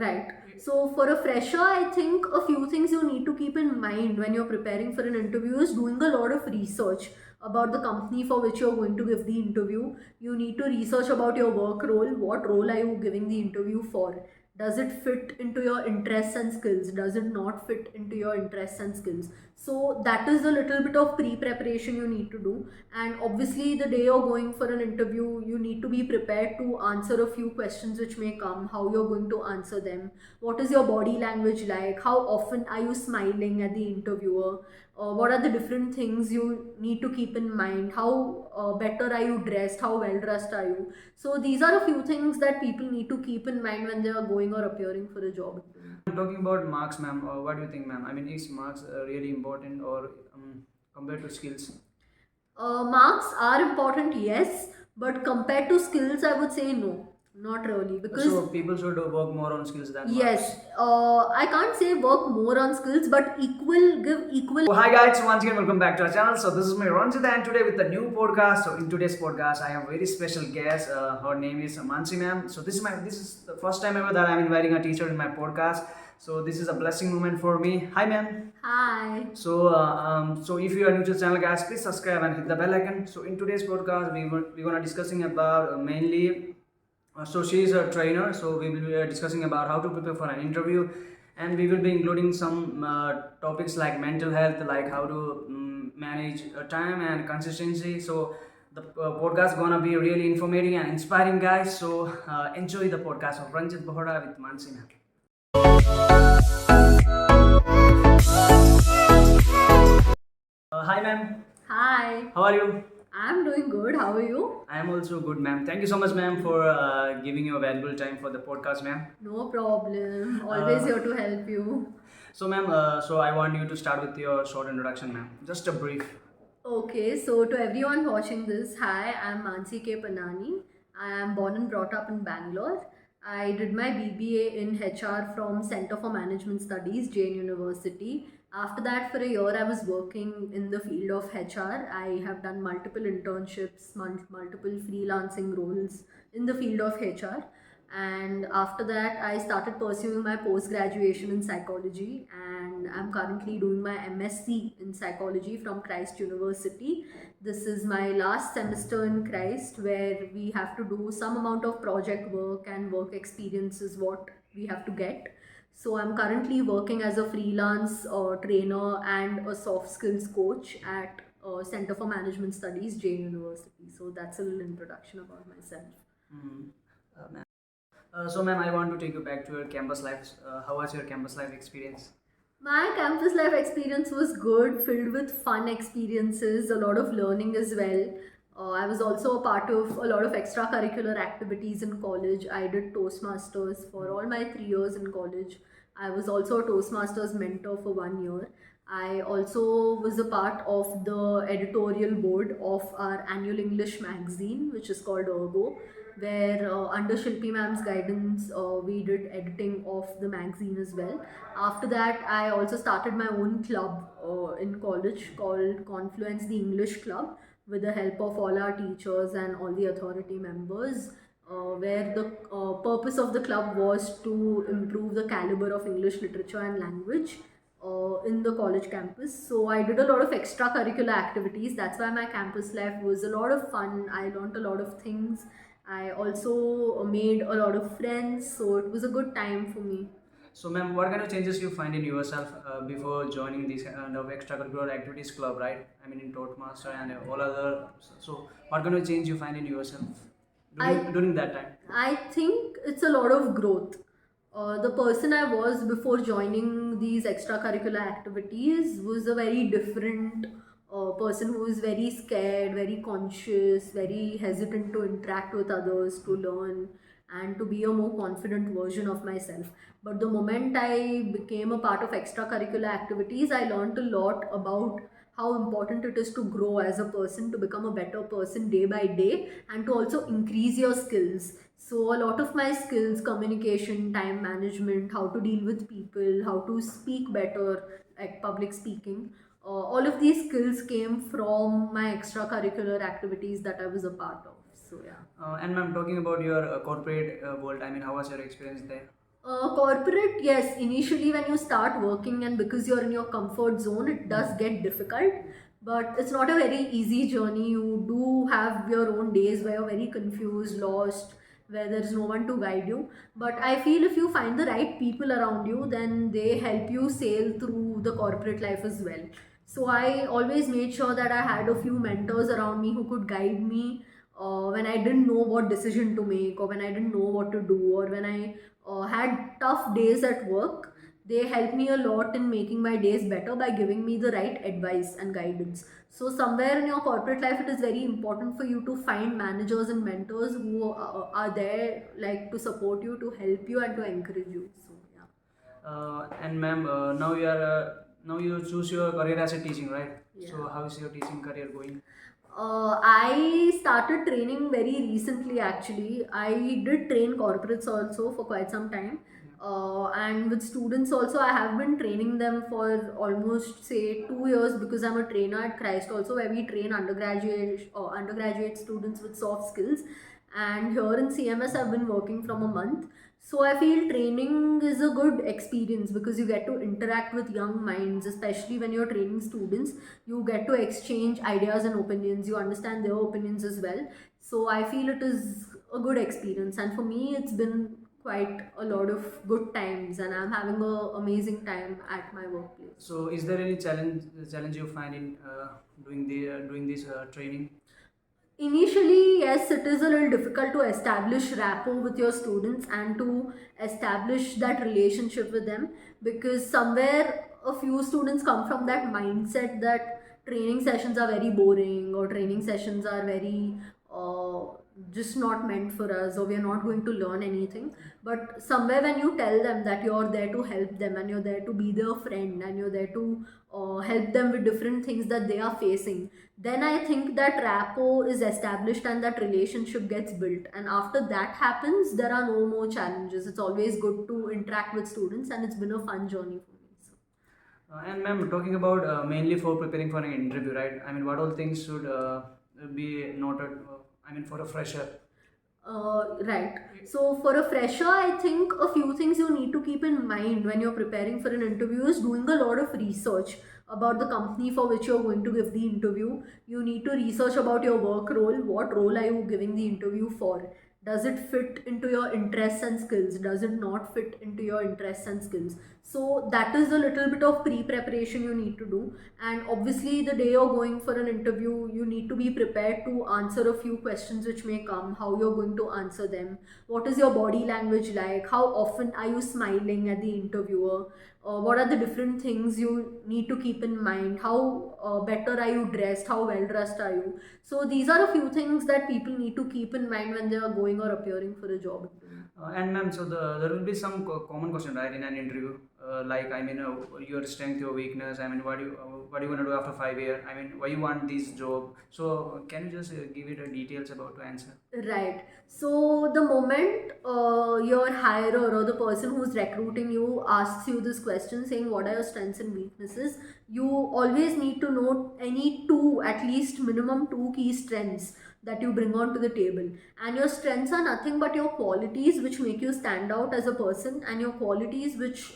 Right. So for a fresher, I think a few things you need to keep in mind when you're preparing for an interview is doing a lot of research about the company for which you're going to give the interview. You need to research about your work role. What role are you giving the interview for? Does it fit into your interests and skills? Does it not fit into your interests and skills? So that is a little bit of pre-preparation you need to do. And obviously the day you're going for an interview, you need to be prepared to answer a few questions which may come, how you're going to answer them, what is your body language like, how often are you smiling at the interviewer, what are the different things you need to keep in mind, how better are you dressed, how well dressed are you. So these are a few things that people need to keep in mind when they are going or appearing for a job interview. Talking about marks, ma'am, what do you think, ma'am? I mean, is marks really important or compared to skills? Marks are important, yes, but compared to skills, I would say no, not really. Because So people should work more on skills than yes, marks. I can't say work more on skills, but give equal. So hi guys, once again welcome back to our channel. So this is my Ranjith and today with a new podcast. So in today's podcast, I have a very special guest. Her name is Mansi, ma'am. So this is the first time ever that I'm inviting a teacher in my podcast. So this is a blessing moment for me. Hi, ma'am. Hi. So if you are new to the channel, guys, please subscribe and hit the bell icon. So in today's podcast, we're gonna discussing about mainly. So she is a trainer. So we will be discussing about how to prepare for an interview, and we will be including some topics like mental health, like how to manage time and consistency. So the podcast gonna be really informative and inspiring, guys. So enjoy the podcast of Ranjith Bohara with Mansi, ma'am. Hi, ma'am. Hi. How are you? I'm doing good. How are you? I am also good, ma'am. Thank you so much, ma'am, for giving your valuable time for the podcast, ma'am. No problem. Always here to help you. So, ma'am, so I want you to start with your short introduction, ma'am. Just a brief. Okay, so to everyone watching this, hi, I'm Mansi K. Panani. I am born and brought up in Bangalore. I did my BBA in HR from Center for Management Studies, Jain University. After that, for a year, I was working in the field of HR. I have done multiple internships, multiple freelancing roles in the field of HR. And after that, I started pursuing my post graduation in psychology, and I'm currently doing my MSc in psychology from Christ University. This is my last semester in Christ, where we have to do some amount of project work, and work experience is what we have to get. So I'm currently working as a freelance trainer and a soft skills coach at Center for Management Studies, Jain University. So that's a little introduction about myself. Ma'am. So, ma'am, I want to take you back to your campus life. How was your campus life experience? My campus life experience was good, filled with fun experiences, a lot of learning as well. I was also a part of a lot of extracurricular activities in college. I did Toastmasters for all my 3 years in college. I was also a Toastmasters mentor for 1 year. I also was a part of the editorial board of our annual English magazine, which is called Ergo, where under Shilpi ma'am's guidance, we did editing of the magazine as well. After that, I also started my own club in college called Confluence the English Club, with the help of all our teachers and all the authority members, where the purpose of the club was to improve the caliber of English literature and language in the college campus. So I did a lot of extracurricular activities. That's why my campus life was a lot of fun. I learned a lot of things. I also made a lot of friends, so it was a good time for me. So, ma'am, what kind of changes you find in yourself before joining this kind of extracurricular activities club, right? I mean, in Toastmaster and all other. So, what kind of change you find in yourself during that time? I think it's a lot of growth. The person I was before joining these extracurricular activities was a very different person who was very scared, very conscious, very hesitant to interact with others, to learn, and to be a more confident version of myself. But the moment I became a part of extracurricular activities, I learned a lot about how important it is to grow as a person, to become a better person day by day, and to also increase your skills. So, a lot of my skills, communication, time management, how to deal with people, how to speak better at public speaking, all of these skills came from my extracurricular activities that I was a part of. So, yeah. And ma'am, talking about your corporate world, I mean, how was your experience there? Corporate, yes, initially when you start working and because you're in your comfort zone, it does get difficult, but it's not a very easy journey. You do have your own days where you're very confused, lost, where there's no one to guide you. But I feel if you find the right people around you, then they help you sail through the corporate life as well. So I always made sure that I had a few mentors around me who could guide me when I didn't know what decision to make, or when I didn't know what to do, or when I had tough days at work. They helped me a lot in making my days better by giving me the right advice and guidance. So somewhere in your corporate life, it is very important for you to find managers and mentors who are there like to support you, to help you, and to encourage you. So yeah. And ma'am, now you choose your career as a teaching, right? Yeah. So how is your teaching career going? I started training very recently actually. I did train corporates also for quite some time. And with students also, I have been training them for almost say 2 years because I'm a trainer at Christ also, where we train undergraduate students with soft skills. And here in CMS, I've been working from a month. So I feel training is a good experience because you get to interact with young minds, especially when you're training students. You get to exchange ideas and opinions. You understand their opinions as well. So I feel it is a good experience, and for me, it's been quite a lot of good times, and I'm having a amazing time at my workplace. So is there any challenge you find in doing this training? Initially, yes, it is a little difficult to establish rapport with your students and to establish that relationship with them, because somewhere a few students come from that mindset that training sessions are very boring, or training sessions are very uh, just not meant for us, or we are not going to learn anything. But somewhere when you tell them that you're there to help them, and you're there to be their friend, and you're there to help them with different things that they are facing, then I think that rapport is established and that relationship gets built. And after that happens, there are no more challenges. It's always good to interact with students, and it's been a fun journey for me. So. And ma'am, talking about mainly for preparing for an interview, right? I mean, what all things should be noted? I mean, for a fresher. Right. So for a fresher, I think a few things you need to keep in mind when you're preparing for an interview is doing a lot of research about the company for which you're going to give the interview. You need to research about your work role. What role are you giving the interview for? Does it fit into your interests and skills? Does it not fit into your interests and skills? So that is a little bit of pre-preparation you need to do. And obviously, the day you're going for an interview, you need to be prepared to answer a few questions which may come, how you're going to answer them, what is your body language like, how often are you smiling at the interviewer, what are the different things you need to keep in mind, how better are you dressed, how well dressed are you. So these are a few things that people need to keep in mind when they are going or appearing for a job interview. And ma'am, so there will be some common question, right, in an interview, like I mean, your strength, your weakness. I mean, what you gonna do after 5 years? I mean, why you want this job? So can you just give it details about to answer? Right. So the moment your hirer or the person who's recruiting you asks you this question saying what are your strengths and weaknesses, you always need to note any two, at least minimum two key strengths that you bring onto the table. And your strengths are nothing but your qualities which make you stand out as a person, and your qualities which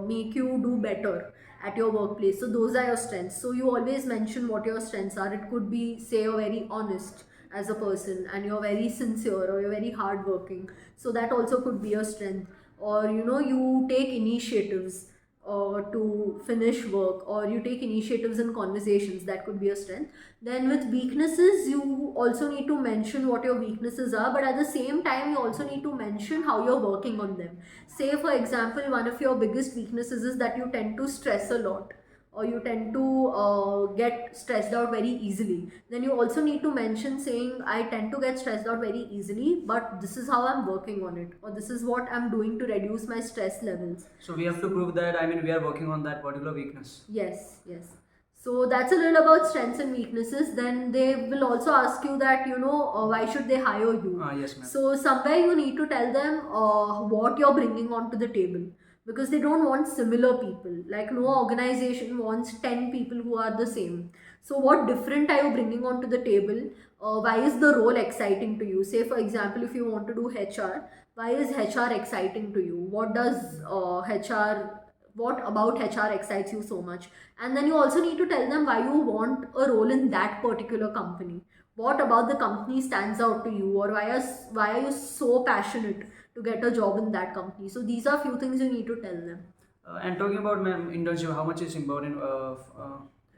make you do better at your workplace. So those are your strengths. So you always mention what your strengths are. It could be, say, you're very honest as a person, and you're very sincere, or you're very hardworking. So that also could be a strength. Or you take initiatives to finish work, or you take initiatives in conversations. That could be a strength. Then with weaknesses, you also need to mention what your weaknesses are, but at the same time, you also need to mention how you're working on them. Say, for example, one of your biggest weaknesses is that you tend to stress a lot, or you tend to get stressed out very easily. Then you also need to mention saying, I tend to get stressed out very easily, but this is how I'm working on it, or this is what I'm doing to reduce my stress levels. So we have to prove that, I mean, we are working on that particular weakness. Yes, yes. So that's a little about strengths and weaknesses. Then they will also ask you that, why should they hire you? Yes, ma'am. So somewhere you need to tell them what you're bringing onto the table, because they don't want similar people. Like no organization wants 10 people who are the same. So what different are you bringing onto the table? Why is the role exciting to you? Say, for example, if you want to do HR, Why is HR exciting to you? What does what about HR excites you so much? And then you also need to tell them why you want a role in that particular company. What about the company stands out to you, or why are you so passionate to get a job in that company? So these are few things you need to tell them. And talking about ma'am internship, how much is important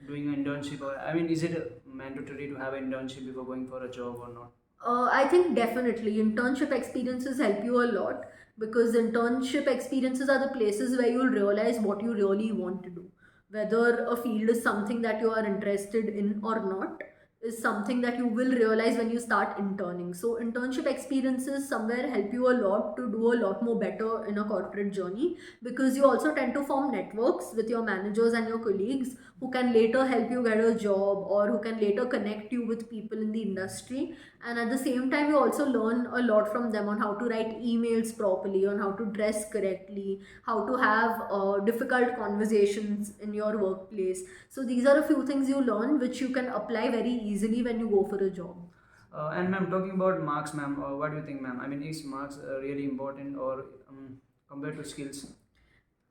doing an internship? Or, I mean, is it mandatory to have an internship before going for a job or not? I think definitely internship experiences help you a lot, because internship experiences are the places where you'll realize what you really want to do. Whether a field is something that you are interested in or not is something that you will realize when you start interning. So internship experiences somewhere help you a lot to do a lot more better in a corporate journey, because you also tend to form networks with your managers and your colleagues who can later help you get a job, or who can later connect you with people in the industry. And at the same time you also learn a lot from them on how to write emails properly, on how to dress correctly, how to have difficult conversations in your workplace. So these are a few things you learn which you can apply very easily when you go for a job. And ma'am, talking about marks, ma'am, what do you think, ma'am? I mean, is marks really important or compared to skills?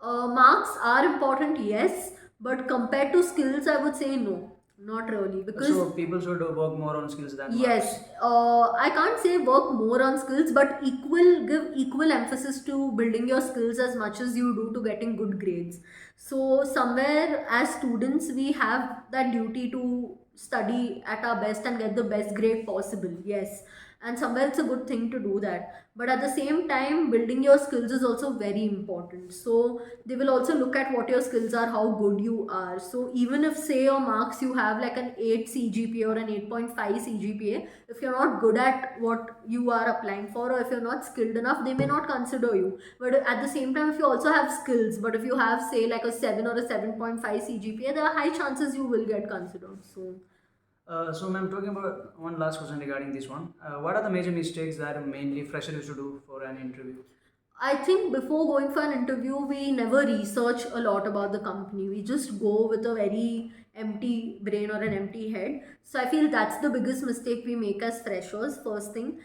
Marks are important, yes, but compared to skills, I would say no, not really. Because So people should work more on skills than marks. yes, I can't say work more on skills, but give equal emphasis to building your skills as much as you do to getting good grades. So somewhere as students, we have that duty to study at our best and get the best grade possible. Yes, and somewhere it's a good thing to do that. But at the same time, building your skills is also very important. So they will also look at what your skills are, how good you are. So even if say your marks you have like an 8 CGPA or an 8.5 CGPA, if you're not good at what you are applying for, or if you're not skilled enough, they may not consider you. But at the same time, if you also have skills, but if you have say like a 7 or a 7.5 CGPA, there are high chances you will get considered. So So, ma'am, talking about one last question regarding this one. What are the major mistakes that mainly freshers used to do for an interview? I think before going for an interview, we never research a lot about the company. We just go with a very empty brain or an empty head. So I feel that's the biggest mistake we make as freshers, first thing.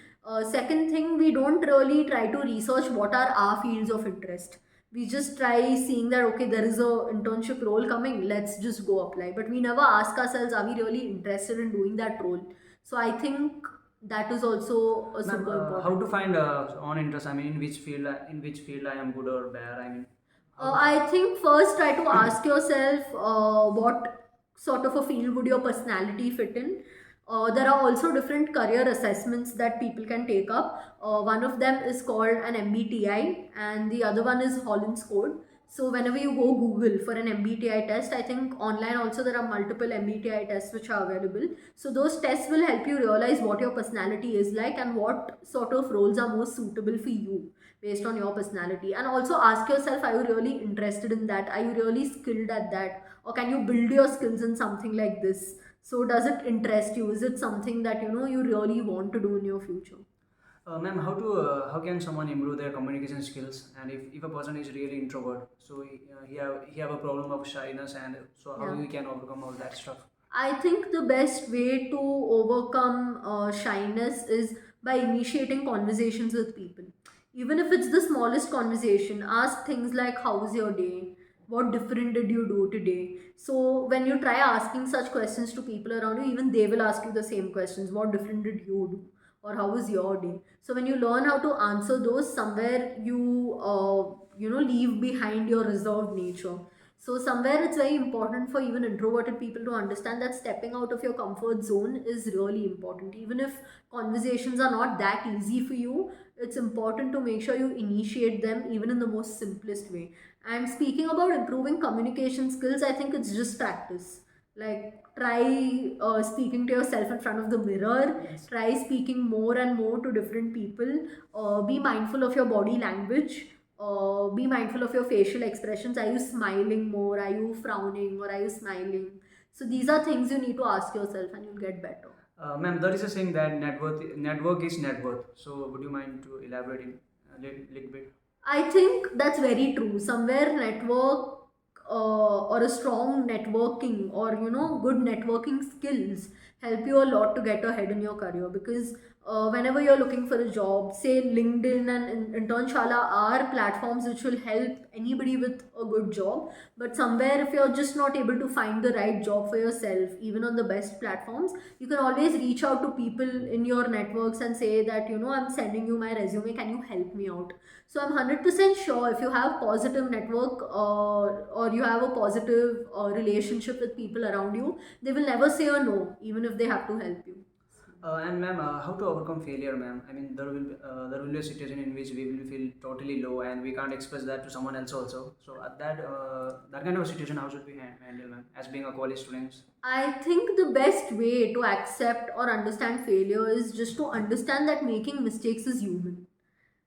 Second thing, we don't really try to research what are our fields of interest. We just try seeing that, okay, there is a internship role coming, let's just go apply. But we never ask ourselves, are we really interested in doing that role? So I think that is also a Ma'am, super how important to thing. find on interest? I mean, in which field I am good or bad? I mean, how to I think first try to ask yourself what sort of a field would your personality fit in. There are also different career assessments that people can take up. One of them is called an MBTI, and the other one is Holland's Code. So whenever you go Google for an MBTI test, I think online also there are multiple MBTI tests which are available. So those tests will help you realize what your personality is like and what sort of roles are most suitable for you based on your personality. And also ask yourself, are you really interested in that? Are you really skilled at that? Or can you build your skills in something like this? So does it interest you? Is it something that you really want to do in your future? Ma'am, how can someone improve their communication skills? And if a person is really introvert, so he have a problem of shyness, and so how Yeah. we can overcome all that stuff? I think the best way to overcome shyness is by initiating conversations with people. Even if it's the smallest conversation, ask things like, how was your day? What different did you do today? So, when you try asking such questions to people around you, even they will ask you the same questions. What different did you do? Or how was your day? So, when you learn how to answer those, somewhere you leave behind your reserved nature. So somewhere it's very important for even introverted people to understand that stepping out of your comfort zone is really important. Even if conversations are not that easy for you, it's important to make sure you initiate them even in the most simplest way. And speaking about improving communication skills, I think it's just practice. Like try speaking to yourself in front of the mirror, Yes. try speaking more and more to different people, be mindful of your body language, be mindful of your facial expressions. Are you smiling more? Are you frowning? Or are you smiling? So these are things you need to ask yourself and you'll get better. Ma'am, there is a saying that network is net worth. So would you mind to elaborate it a little bit? I think that's very true. Somewhere network or a strong networking or good networking skills help you a lot to get ahead in your career, because whenever you're looking for a job, say LinkedIn and Internshala are platforms which will help anybody with a good job. But somewhere, if you're just not able to find the right job for yourself, even on the best platforms, you can always reach out to people in your networks and say that, I'm sending you my resume, can you help me out? So I'm 100% sure if you have positive network, or you have a positive relationship with people around you, they will never say a no, even if they have to help you. And ma'am, how to overcome failure, ma'am? I mean, there will be a situation in which we will feel totally low, and we can't express that to someone else also. So at that kind of a situation, how should we handle, ma'am, as being a college students? I think the best way to accept or understand failure is just to understand that making mistakes is human.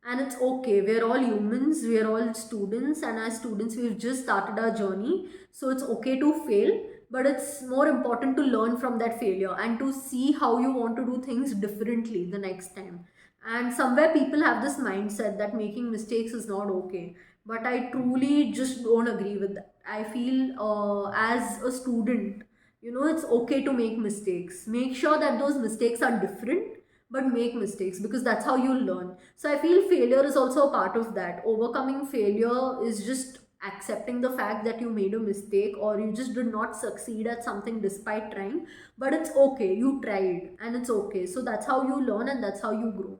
And it's okay. We're all humans, we're all students, and as students, we've just started our journey. So it's okay to fail, but it's more important to learn from that failure and to see how you want to do things differently the next time. And somewhere people have this mindset that making mistakes is not okay. But I truly just don't agree with that. I feel as a student, it's okay to make mistakes. Make sure that those mistakes are different, but make mistakes, because that's how you learn. So I feel failure is also a part of that. Overcoming failure is just accepting the fact that you made a mistake or you just did not succeed at something despite trying. But it's okay, you tried and it's okay. So that's how you learn and that's how you grow.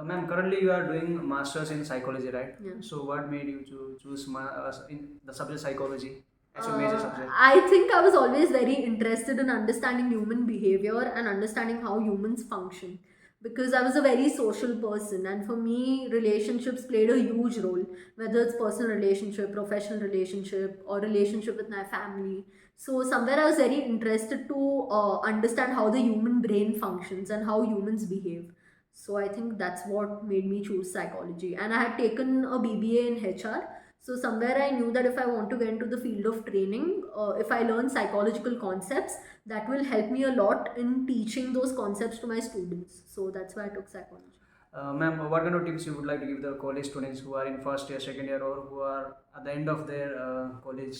Ma'am, currently you are doing masters in psychology, right? Yeah. So what made you to choose in the subject psychology as your major subject? I think I was always very interested in understanding human behavior and understanding how humans function, because I was a very social person, and for me, relationships played a huge role, whether it's personal relationship, professional relationship, or relationship with my family. So, somewhere I was very interested to understand how the human brain functions and how humans behave. So, I think that's what made me choose psychology. And I had taken a BBA in HR, so somewhere I knew that if I want to get into the field of training, if I learn psychological concepts, that will help me a lot in teaching those concepts to my students. So that's why I took psychology. Ma'am, what kind of tips you would like to give the college students who are in first year, second year, or who are at the end of their college,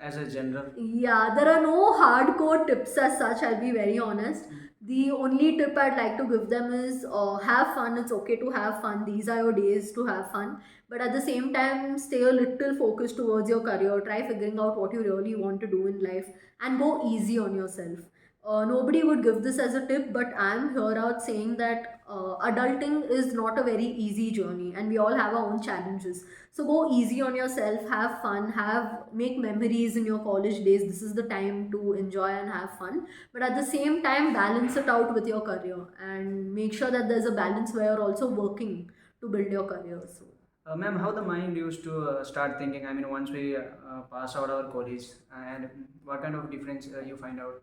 as a general? Yeah, there are no hardcore tips as such, I'll be very honest. The only tip I'd like to give them is have fun. It's okay to have fun. These are your days to have fun. But at the same time, stay a little focused towards your career. Try figuring out what you really want to do in life and go easy on yourself. Nobody would give this as a tip, but I'm here out saying that adulting is not a very easy journey and we all have our own challenges. So go easy on yourself, have fun, make memories in your college days. This is the time to enjoy and have fun. But at the same time, balance it out with your career and make sure that there's a balance where you're also working to build your career. So Ma'am, how the mind used to start thinking? I mean, once we pass out our college, and what kind of difference you find out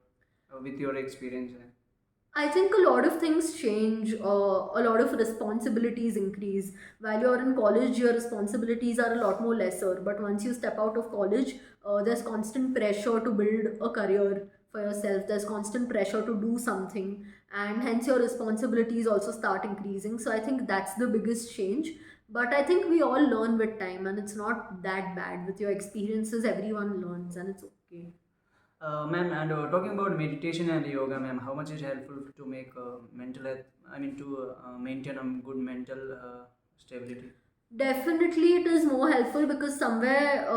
with your experience? I think a lot of things change, a lot of responsibilities increase. While you're in college, your responsibilities are a lot more lesser. But once you step out of college, there's constant pressure to build a career for yourself. There's constant pressure to do something, and hence your responsibilities also start increasing. So I think that's the biggest change. But I think we all learn with time, and it's not that bad. With your experiences, everyone learns, and it's okay. Ma'am, and talking about meditation and yoga, ma'am, how much is helpful to make mental health? I mean, to maintain a good mental stability. Definitely, it is more helpful because somewhere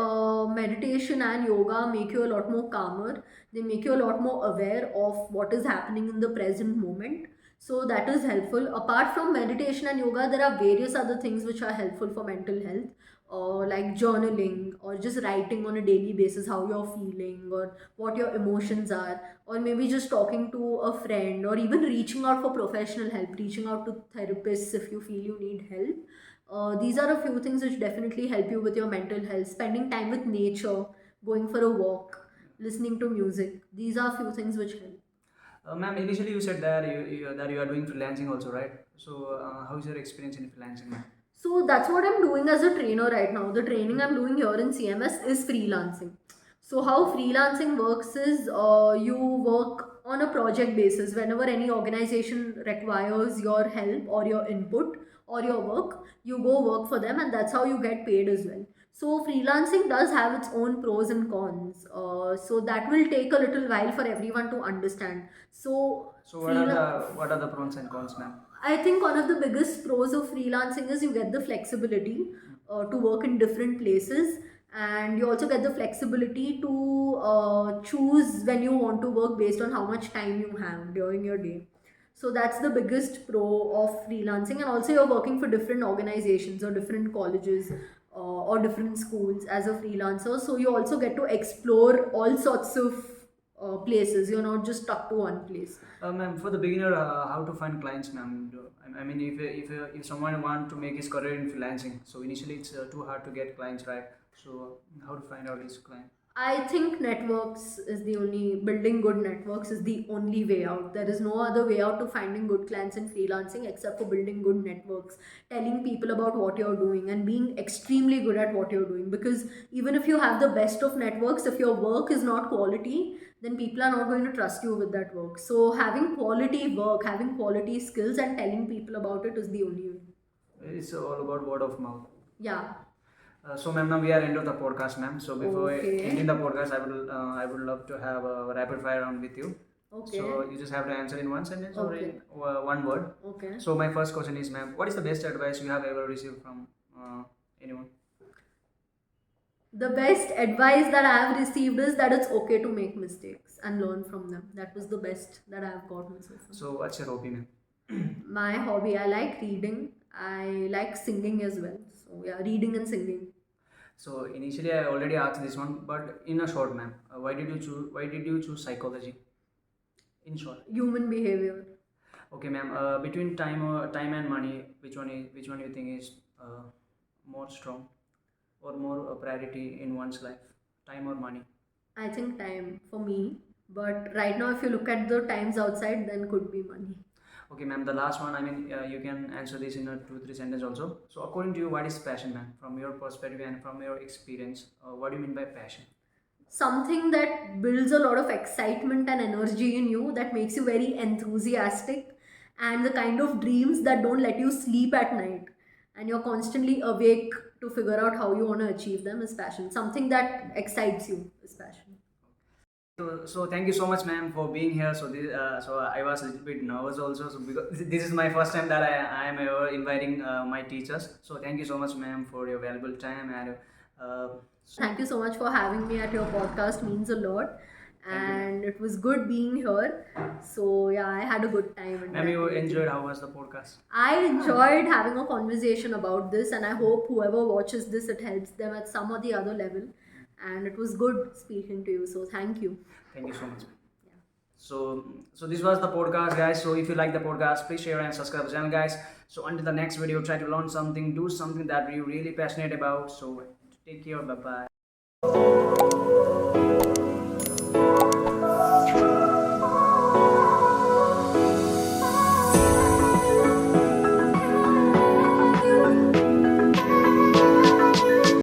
meditation and yoga make you a lot more calmer. They make you a lot more aware of what is happening in the present moment. So that is helpful. Apart from meditation and yoga, there are various other things which are helpful for mental health, or like journaling, or just writing on a daily basis how you're feeling or what your emotions are, or maybe just talking to a friend, or even reaching out for professional help, reaching out to therapists if you feel you need help. These are a few things which definitely help you with your mental health. Spending time with nature, going for a walk, listening to music. These are few things which help. Ma'am, initially you said that you are doing freelancing also, right? So, how is your experience in freelancing, ma'am? So that's what I'm doing as a trainer right now. The training I'm doing here in CMS is freelancing. So how freelancing works is you work on a project basis. Whenever any organization requires your help or your input or your work, you go work for them, and that's how you get paid as well. So freelancing does have its own pros and cons. So that will take a little while for everyone to understand. So So freela- what are the pros and cons, ma'am? I think one of the biggest pros of freelancing is you get the flexibility to work in different places, and you also get the flexibility to choose when you want to work based on how much time you have during your day. So that's the biggest pro of freelancing, and also you're working for different organizations or different colleges or different schools as a freelancer. So you also get to explore all sorts of places. You're not just stuck to one place. Ma'am, for the beginner, how to find clients, ma'am? I mean, if someone want to make his career in freelancing, so initially it's too hard to get clients, right? So how to find out his client? I think networks is the only building good networks is the only way out. There is no other way out to finding good clients in freelancing except for building good networks, telling people about what you're doing and being extremely good at what you're doing. Because even if you have the best of networks, if your work is not quality, then people are not going to trust you with that work. So having quality work, having quality skills and telling people about it is the only way. It's all about word of mouth. Yeah. So, ma'am, now we are end of the podcast, ma'am. So, before Okay. ending the podcast, I would love to have a rapid fire round with you. Okay. So, you just have to answer in one sentence or Okay. in one word. Okay. So, my first question is, ma'am, what is the best advice you have ever received from anyone? The best advice that I have received is that it's okay to make mistakes and learn from them. That was the best that I have gotten so far. So, what's your hobby, ma'am? My hobby, I like reading. I like singing as well. So yeah, reading and singing. So, initially, I already asked this one, but in a short, ma'am, why did you choose? Why did you choose psychology? In short. Human behavior. Okay, ma'am. Between time and money, which one you think is more strong or more priority in one's life? Time or money? I think time for me. But right now, if you look at the times outside, then could be money. Okay, ma'am. The last one. I mean, you can answer this in a 2-3 sentence also. So, according to you, what is passion, ma'am? From your perspective and from your experience, what do you mean by passion? Something that builds a lot of excitement and energy in you, that makes you very enthusiastic, and the kind of dreams that don't let you sleep at night and you're constantly awake to figure out how you want to achieve them is passion. Something that excites you is passion. So thank you so much, ma'am, for being here. So I was a little bit nervous also. So because this is my first time that I am ever inviting my teachers. So thank you so much, ma'am, for your valuable time and. Uh, Thank you so much for having me at your podcast, means a lot. Thank you. And it was good being here. So yeah, I had a good time. Ma'am, you interacting with you. enjoyed how was the podcast? I enjoyed having a conversation about this, and I hope whoever watches this, it helps them at some or the other level. And it was good speaking to you. So thank you. Thank you so much. Yeah. So this was the podcast, guys. So if you like the podcast, please share and subscribe the channel, guys. So until the next video, try to learn something, do something that you're really passionate about. So take care. Bye bye.